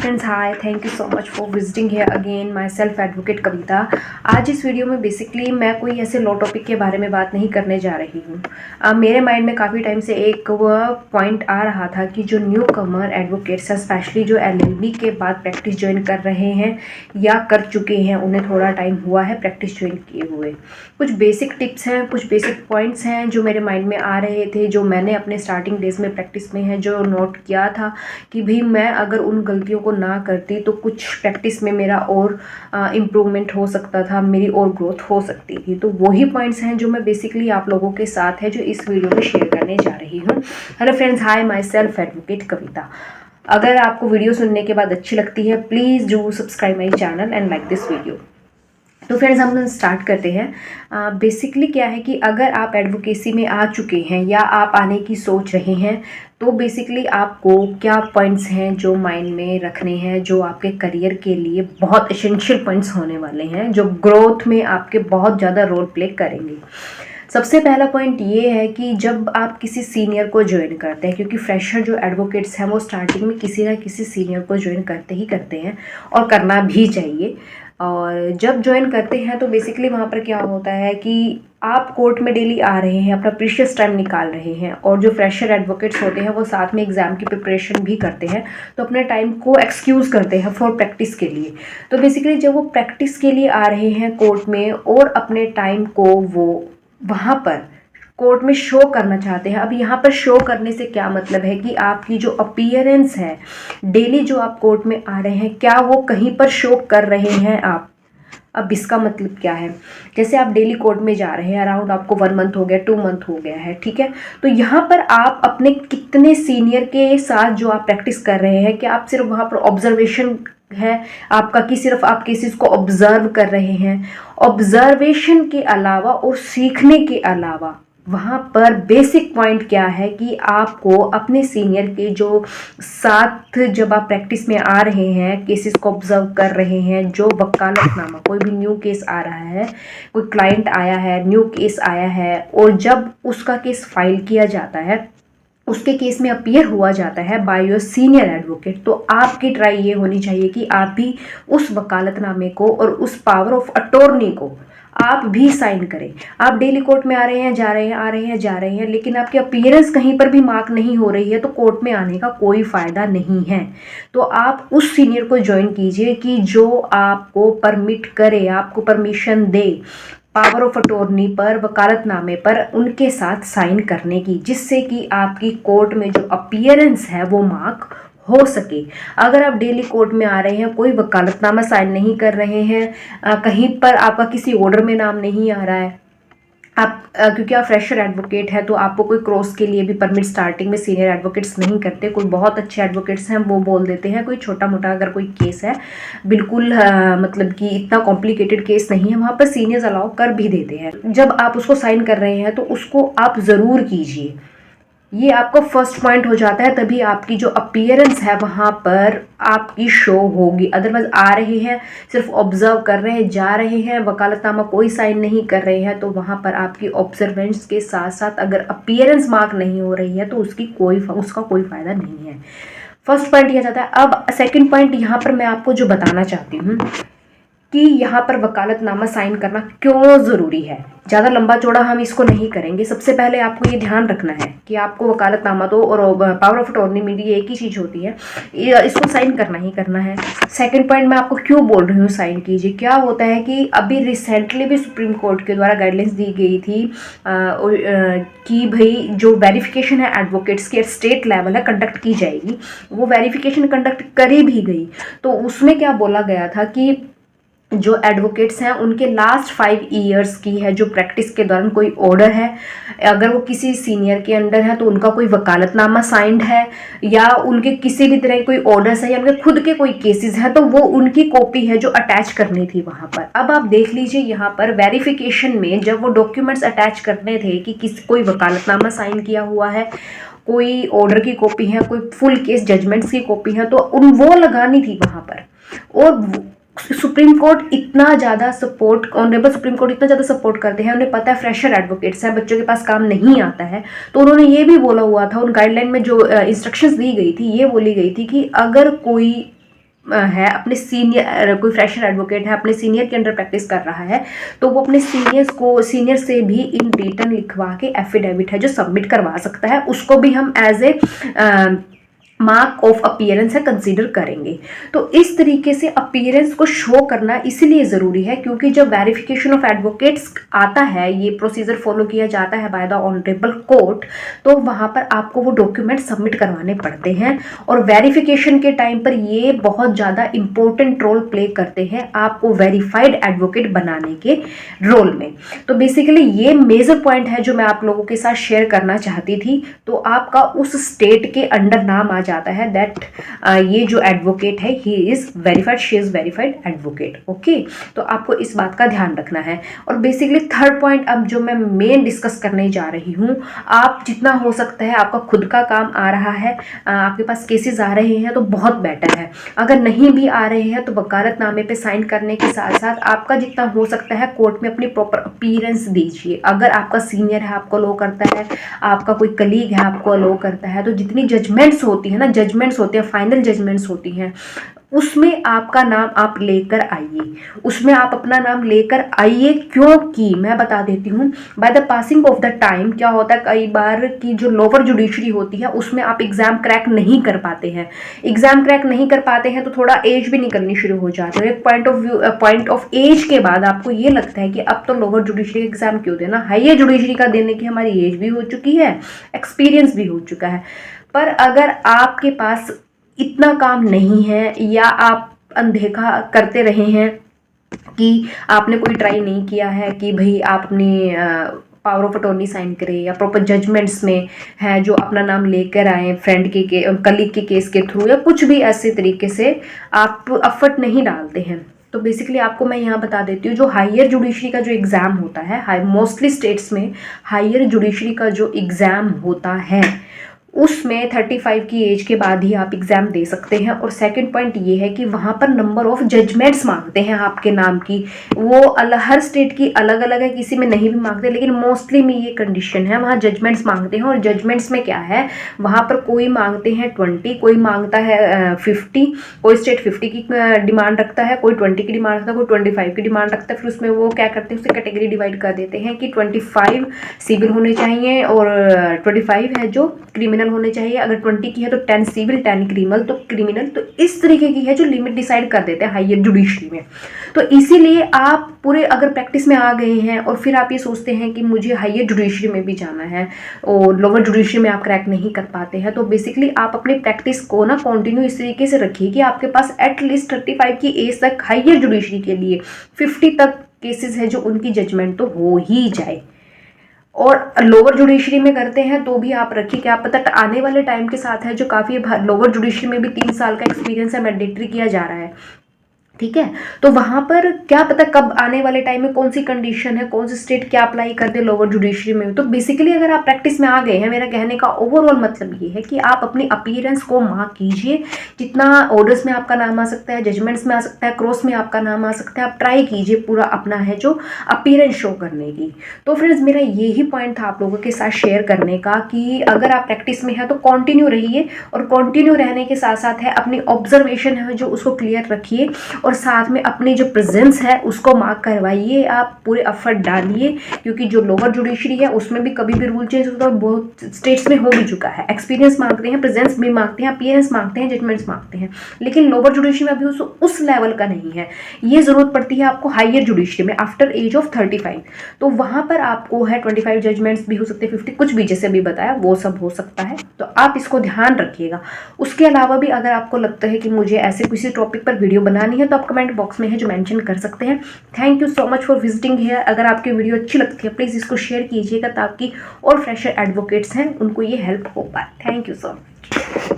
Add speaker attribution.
Speaker 1: Friends, hi, thank you so much for visiting here again myself advocate Kavita. आज इस video में basically मैं कोई ऐसे लॉ टॉपिक के बारे में बात नहीं करने जा रही हूँ। मेरे माइंड में काफ़ी टाइम से एक वह पॉइंट आ रहा था कि जो न्यू कमर एडवोकेट्स हैं, स्पेशली जो LLB के बाद प्रैक्टिस ज्वाइन कर रहे हैं या कर चुके हैं, उन्हें थोड़ा टाइम हुआ है प्रैक्टिस ज्वाइन किए हुए, कुछ बेसिक टिप्स हैं, कुछ बेसिक पॉइंट्स हैं जो मेरे माइंड में आ रहे थे, जो मैंने अपने स्टार्टिंग डेज में प्रैक्टिस में है जो नोट किया था कि भाई मैं अगर उन गलतियों को ना करती तो कुछ प्रैक्टिस में मेरा और इम्प्रूवमेंट हो सकता था, मेरी और ग्रोथ हो सकती थी। तो वही पॉइंट्स हैं जो मैं बेसिकली आप लोगों के साथ है जो इस वीडियो में शेयर करने जा रही हूँ। Hello friends, hi, myself advocate Kavita. अगर आपको वीडियो सुनने के बाद अच्छी लगती है, please do subscribe my channel and like this video. तो फ्रेंड्स, हम स्टार्ट करते हैं। बेसिकली क्या है कि अगर आप एडवोकेसी में आ चुके हैं या आप आने की सोच रहे हैं तो बेसिकली आपको क्या पॉइंट्स हैं जो माइंड में रखने हैं, जो आपके करियर के लिए बहुत एसेंशियल पॉइंट्स होने वाले हैं, जो ग्रोथ में आपके बहुत ज़्यादा रोल प्ले करेंगे। सबसे पहला पॉइंट ये है कि जब आप किसी सीनियर को ज्वाइन करते हैं, क्योंकि फ्रेशर जो एडवोकेट्स हैं वो स्टार्टिंग में किसी ना किसी सीनियर को ज्वाइन करते ही करते हैं और करना भी चाहिए। और जब ज्वाइन करते हैं तो बेसिकली वहाँ पर क्या होता है कि आप कोर्ट में डेली आ रहे हैं, अपना प्रीशियस टाइम निकाल रहे हैं, और जो फ्रेशर एडवोकेट्स होते हैं वो साथ में एग्ज़ाम की प्रिपरेशन भी करते हैं, तो अपने टाइम को एक्सक्यूज़ करते हैं फॉर प्रैक्टिस के लिए। तो बेसिकली जब वो प्रैक्टिस के लिए आ रहे हैं कोर्ट में और अपने टाइम को वो वहाँ पर कोर्ट में शो करना चाहते हैं। अब यहाँ पर शो करने से क्या मतलब है कि आपकी जो अपीयरेंस है डेली जो आप कोर्ट में आ रहे हैं, क्या वो कहीं पर शो कर रहे हैं आप? अब इसका मतलब क्या है, जैसे आप डेली कोर्ट में जा रहे हैं, अराउंड आपको 1 मंथ हो गया, 2 मंथ हो गया है, ठीक है, तो यहाँ पर आप अपने कितने सीनियर के साथ जो आप प्रैक्टिस कर रहे हैं, कि आप सिर्फ वहाँ पर ऑब्जर्वेशन है आपका, कि सिर्फ आप केसेस को ऑब्जर्व कर रहे हैं? ऑब्जर्वेशन के अलावा और सीखने के अलावा वहाँ पर बेसिक पॉइंट क्या है कि आपको अपने सीनियर के जो साथ जब आप प्रैक्टिस में आ रहे हैं, केसेस को ऑब्जर्व कर रहे हैं, जो वकालतनामा, कोई भी न्यू केस आ रहा है, कोई क्लाइंट आया है, न्यू केस आया है, और जब उसका केस फाइल किया जाता है, उसके केस में अपीयर हुआ जाता है बाय योर सीनियर एडवोकेट, तो आपकी ट्राई ये होनी चाहिए कि आप भी उस वकालतनामे को और उस पावर ऑफ अटॉर्नी को आप भी साइन करें। आप डेली कोर्ट में आ रहे हैं, जा रहे हैं, आ रहे हैं, जा रहे हैं, लेकिन आपकी अपीयरेंस कहीं पर भी मार्क नहीं हो रही है, तो कोर्ट में आने का कोई फ़ायदा नहीं है। तो आप उस सीनियर को ज्वाइन कीजिए कि जो आपको परमिट करे, आपको permission they power of attorney पर, वकालतनामे पर उनके साथ साइन करने की, जिससे कि आपकी कोर्ट में जो अपीयरेंस है वो मार्क हो सके। अगर आप डेली कोर्ट में आ रहे हैं, कोई वकालतनामा साइन नहीं कर रहे हैं, कहीं पर आपका किसी ऑर्डर में नाम नहीं आ रहा है, आप क्योंकि आप फ्रेशर एडवोकेट है तो आपको कोई क्रॉस के लिए भी परमिट स्टार्टिंग में सीनियर एडवोकेट्स नहीं करते। कोई बहुत अच्छे एडवोकेट्स हैं वो बोल देते हैं, कोई छोटा मोटा अगर कोई केस है, बिल्कुल मतलब कि इतना कॉम्प्लिकेटेड केस नहीं है, वहाँ पर सीनियर्स अलाउ कर भी देते हैं। जब आप उसको साइन कर रहे हैं तो उसको आप ज़रूर कीजिए। ये आपका फर्स्ट पॉइंट हो जाता है, तभी आपकी जो अपीयरेंस है वहाँ पर आपकी शो होगी। अदरवाइज आ रहे हैं, सिर्फ ऑब्जर्व कर रहे हैं, जा रहे हैं, वकालतनामा कोई साइन नहीं कर रहे हैं, तो वहाँ पर आपकी ऑब्जर्वेंस के साथ साथ अगर अपीयरेंस मार्क नहीं हो रही है तो उसका कोई फ़ायदा नहीं है। फर्स्ट पॉइंट यह जाता है। अब सेकेंड पॉइंट यहाँ पर मैं आपको जो बताना चाहती हूँ कि यहाँ पर वकालतनामा साइन करना क्यों ज़रूरी है। ज़्यादा लंबा चौड़ा हम इसको नहीं करेंगे। सबसे पहले आपको ये ध्यान रखना है कि आपको वकालतनामा तो और पावर ऑफ अटॉर्नी में ये एक ही चीज़ होती है, इसको साइन करना ही करना है। सेकंड पॉइंट मैं आपको क्यों बोल रही हूँ साइन कीजिए। क्या होता है कि अभी रिसेंटली भी सुप्रीम कोर्ट के द्वारा गाइडलाइंस दी गई थी कि भाई जो वेरिफिकेशन है एडवोकेट्स की स्टेट लेवल है कंडक्ट की जाएगी। वो वेरिफिकेशन कंडक्ट करी भी गई, तो उसमें क्या बोला गया था कि जो एडवोकेट्स हैं उनके लास्ट 5 ईयर्स की है जो प्रैक्टिस के दौरान कोई ऑर्डर है, अगर वो किसी सीनियर के अंडर है तो उनका कोई वकालतनामा साइंड है, या उनके किसी भी तरह कोई ऑर्डर्स है, या उनके खुद के कोई केसेस हैं, तो वो उनकी कॉपी है जो अटैच करनी थी वहाँ पर। अब आप देख लीजिए यहाँ पर वेरिफिकेशन में जब वो डॉक्यूमेंट्स अटैच करने थे कि कोई वकालतनामा साइन किया हुआ है, कोई ऑर्डर की कॉपी है, कोई फुल केस जजमेंट्स की कॉपी है, तो वो लगानी थी वहाँ पर। और सुप्रीम कोर्ट इतना ज़्यादा सपोर्ट, ऑनरेबल सुप्रीम कोर्ट इतना ज़्यादा सपोर्ट करते हैं, उन्हें पता है फ्रेशर एडवोकेट्स हैं, बच्चों के पास काम नहीं आता है, तो उन्होंने ये भी बोला हुआ था, उन गाइडलाइन में जो इंस्ट्रक्शंस दी गई थी ये बोली गई थी कि अगर कोई है अपने सीनियर, कोई फ्रेशर एडवोकेट है अपने सीनियर के अंडर प्रैक्टिस कर रहा है, तो वो अपने सीनियर से भी इन रिटर्न लिखवा के एफिडेविट है जो सबमिट करवा सकता है, उसको भी हम as a mark of appearance है कंसीडर करेंगे। तो इस तरीके से अपीयरेंस को शो करना इसलिए ज़रूरी है क्योंकि जब वेरिफिकेशन ऑफ एडवोकेट्स आता है, ये प्रोसीजर फॉलो किया जाता है बाय द ऑनरेबल कोर्ट, तो वहाँ पर आपको वो डॉक्यूमेंट सबमिट करवाने पड़ते हैं और वेरिफिकेशन के टाइम पर ये बहुत ज़्यादा इंपॉर्टेंट रोल प्ले करते हैं आपको वेरीफाइड एडवोकेट बनाने के रोल में। तो बेसिकली ये मेजर पॉइंट है जो मैं आप लोगों के साथ शेयर करना चाहती थी। तो आपका उस स्टेट के अंडर नाम आ जाता है दैट ये जो एडवोकेट है he is verified, she is verified advocate. Okay, तो आपको इस बात का ध्यान रखना है। और बेसिकली थर्ड पॉइंट अब जो मैं मेन डिस्कस करने जा रही हूँ, आप जितना हो सकता है आपका खुद का काम आ रहा है, आपके पास केसेस आ रहे हैं तो बहुत बेटर है। अगर नहीं भी आ रहे हैं तो वकालतनामे पे साइन करने के साथ साथ आपका जितना हो सकता है कोर्ट में अपनी प्रॉपर अपीयरेंस दीजिए। अगर आपका सीनियर है आपको लो करता है, आपका कोई कलीग है आपको लो करता है, तो जितनी जजमेंट्स होती है ना, जजमेंट्स होते हैं, फाइनल जजमेंट्स होती हैं, उसमें आपका नाम आप लेकर आइए, उसमें आप अपना नाम लेकर आइए। क्योंकि मैं बता देती हूँ, by the passing of the time क्या होता है, कई बार की जो लोअर जुडिशरी होती है उसमें आप एग्जाम क्रैक नहीं कर पाते हैं। एग्जाम क्रैक नहीं कर पाते हैं तो थोड़ा एज भी निकलनी शुरू हो जाती है। एक पॉइंट ऑफ एज के बाद आपको ये लगता है कि अब तो लोअर जुडिशरी का एग्जाम क्यों देना, हायर जुडिशरी का देने की हमारी एज भी हो चुकी है, एक्सपीरियंस भी हो चुका है। पर अगर आपके पास इतना काम नहीं है या आप अनदेखा करते रहे हैं कि आपने कोई ट्राई नहीं किया है कि भाई आप अपनी पावर ऑफ अटॉर्नी साइन करें या प्रॉपर जजमेंट्स में है जो अपना नाम लेकर आए फ्रेंड के कलीग के केस के थ्रू या कुछ भी ऐसे तरीके से आप एफर्ट नहीं डालते हैं, तो बेसिकली आपको मैं यहाँ बता देती हूँ जो हायर जुडिशरी का जो एग्ज़ाम होता है, मोस्टली स्टेट्स में हायर जुडिशरी का जो एग्ज़ाम होता है उसमें 35 की एज के बाद ही आप एग्ज़ाम दे सकते हैं। और सेकंड पॉइंट ये है कि वहाँ पर नंबर ऑफ जजमेंट्स मांगते हैं आपके नाम की, वो हर स्टेट की अलग अलग है, किसी में नहीं भी मांगते, लेकिन मोस्टली में ये कंडीशन है वहाँ जजमेंट्स मांगते हैं। और जजमेंट्स में क्या है, वहाँ पर कोई मांगते हैं 20, कोई मांगता है 50, कोई स्टेट 50 की डिमांड रखता है, कोई 20 की डिमांड रखता है, कोई 25 की डिमांड रखता है। फिर उसमें वो क्या करते हैं, उसे कैटेगरी डिवाइड कर देते हैं कि 25 सिविल होने चाहिए और 25 है जो क्रिमिनल होने चाहिए। अगर 20 की है तो 10 सिविल 10 क्रिमिनल, तो इस तरीके की है जो लिमिट डिसाइड कर देते हैं हायर जुडिशरी में। तो इसीलिए आप पूरे अगर प्रैक्टिस में आ गए हैं और फिर आप ये सोचते हैं कि मुझे हायर जुडिशरी में भी जाना है और लोअर जुडिशरी में आप क्रैक नहीं कर पाते हैं, तो बेसिकली आप अपनी प्रैक्टिस को ना कंटिन्यू इस तरीके से रखिए कि आपके पास एटलीस्ट 35 की एज तक हायर जुडिशरी के लिए 50 तक केसेस है जो उनकी जजमेंट तो हो ही जाए। और लोअर जुडिशरी में करते हैं तो भी आप रखिए, क्या पता आने वाले टाइम के साथ है जो काफ़ी लोअर जुडिशरी में भी 3 साल का एक्सपीरियंस है मैंडेटरी किया जा रहा है, ठीक है। तो वहाँ पर क्या पता कब आने वाले टाइम में कौन सी कंडीशन है, कौन सी स्टेट क्या अप्लाई कर दे लोअर जुडिशरी में। तो बेसिकली अगर आप प्रैक्टिस में आ गए हैं, मेरा कहने का ओवरऑल मतलब ये है कि आप अपनी अपीयरेंस को मार्क कीजिए, जितना ऑर्डर्स में आपका नाम आ सकता है, जजमेंट्स में आ सकता है, क्रॉस में आपका नाम आ सकता है, आप ट्राई कीजिए पूरा अपना है जो अपीयरेंस शो करने की। तो फ्रेंड्स मेरा यही पॉइंट था आप लोगों के साथ शेयर करने का कि अगर आप प्रैक्टिस में है तो कंटिन्यू रहिए और कंटिन्यू रहने के साथ साथ है अपनी ऑब्जर्वेशन है जो उसको क्लियर रखिए और साथ में अपनी जो प्रेजेंस है उसको मार्क करवाइए, आप पूरे एफर्ट डालिए। क्योंकि जो लोअर जुडिशरी है उसमें भी कभी भी रूल चेंज होता है, बहुत स्टेट्स में हो भी चुका है। एक्सपीरियंस मांगते हैं, प्रेजेंस भी मांगते हैं, अपीयरेंस मांगते हैं, जजमेंट्स मांगते हैं, लेकिन लोअर जुडिशरी में अभी उस लेवल का नहीं है। ये जरूरत पड़ती है आपको हायर जुडिशरी में आफ्टर एज ऑफ 35। तो वहाँ पर आपको है 25 जजमेंट्स भी हो सकते हैं, 50 कुछ भी जैसे भी बताया वो सब हो सकता है। तो आप इसको ध्यान रखिएगा। उसके अलावा भी अगर आपको लगता है कि मुझे ऐसे किसी टॉपिक पर वीडियो बनानी है तो आप कमेंट बॉक्स में है जो मेंशन कर सकते हैं। Thank you so much for visiting here. अगर आपकी वीडियो अच्छी लगती है प्लीज़ इसको शेयर कीजिएगा ताकि और फ्रेशर एडवोकेट्स हैं उनको ये हेल्प हो पाए। Thank you so much.